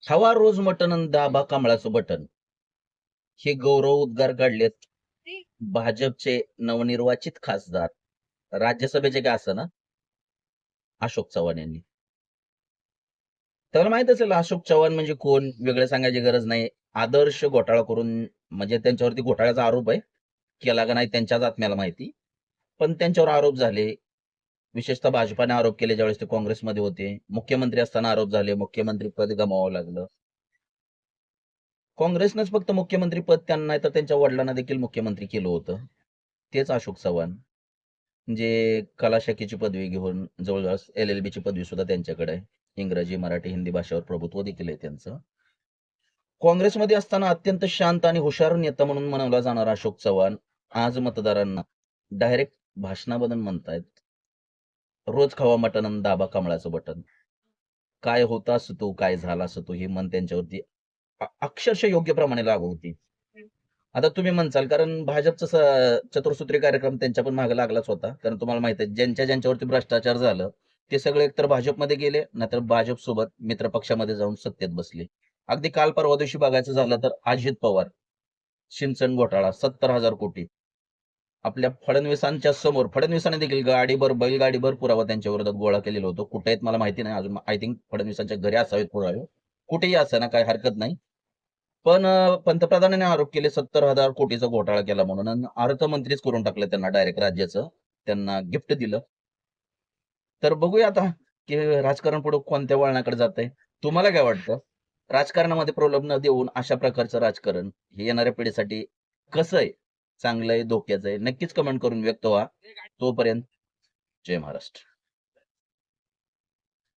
खावा रोज मटण अन दाबा कमळाचं बटन. हे गौरव उद्गार काढलेत भाजपचे नवनिर्वाचित खासदार, राज्यसभेचे काय असं ना, अशोक चव्हाण यांनी. त्याला माहित असेल अशोक चव्हाण म्हणजे कोण, वेगळं सांगायची गरज नाही. आदर्श घोटाळा करून, म्हणजे त्यांच्यावरती घोटाळ्याचा आरोप आहे. केला का नाही त्यांच्याच आत्म्याला माहिती. पण त्यांच्यावर आरोप झाले. विशेषतः भाजपाने आरोप केले ज्यावेळेस ते काँग्रेसमध्ये होते. मुख्यमंत्री असताना आरोप झाले. मुख्यमंत्री पद गमावावं लागलं. काँग्रेसनंच फक्त मुख्यमंत्री पद त्यांना नाही तर त्यांच्या वडिलांना देखील मुख्यमंत्री केलं होतं. तेच अशोक चव्हाण. जे कला शाखेची पदवी घेऊन जवळजवळ LLB ची पदवी सुद्धा त्यांच्याकडे आहे. इंग्रजी, मराठी, हिंदी भाषेवर प्रभुत्व देखील आहे त्यांचं. काँग्रेसमध्ये असताना अत्यंत शांत आणि हुशार नेता म्हणून म्हणवला जाणारा अशोक चव्हाण आज मतदारांना डायरेक्ट भाषणामधून म्हणतायत, रोज खावा मटण आणि दाबा कमळाचं बटन. काय होता असतो तो, काय झाला असतो तो, हे मन त्यांच्यावरती अक्षरशः योग्य प्रमाणे लागू होती. आता तुम्ही म्हणसाल, कारण भाजपचा चतुर्सूत्री कार्यक्रम त्यांच्या पण मागे लागलाच होता. कारण तुम्हाला माहित आहे, ज्यांच्या ज्यांच्यावरती भ्रष्टाचार झालं, ते सगळे एकतर भाजपमध्ये गेले, नाहीतर भाजप सोबत मित्र पक्षामध्ये जाऊन सत्तेत बसले. अगदी काल परवा दिवशी बघायचं झालं तर अजित पवार, सिंचन घोटाळा, 70,000 कोटी. आपल्या फडणवीसांच्या समोर, फडणवीसांनी देखील गाडीभर, बैलगाडीभर पुरावा त्यांच्या विरोधात गोळा केलेला होतो. कुठे आहेत मला माहिती नाही अजून. आय थिंक फडणवीसांच्या घरी असावेत पुरावे. कुठेही ना काही हरकत नाही. पण पंतप्रधानांनी आरोप केले 70,000 कोटीचा घोटाळा केला म्हणून, आणि अर्थमंत्रीच करून टाकलं त्यांना डायरेक्ट राज्याचं. त्यांना गिफ्ट दिलं. तर बघूया आता की राजकारण पुढे कोणत्या वळणाकडे जातंय. तुम्हाला काय वाटतं? राजकारणामध्ये प्रलोभन देऊन अशा प्रकारचं राजकारण हे येणाऱ्या पिढीसाठी कसं आहे? चांगलं आहे, धोक्याचं आहे? नक्कीच कमेंट करून व्यक्त व्हा. तोपर्यंत जय महाराष्ट्र.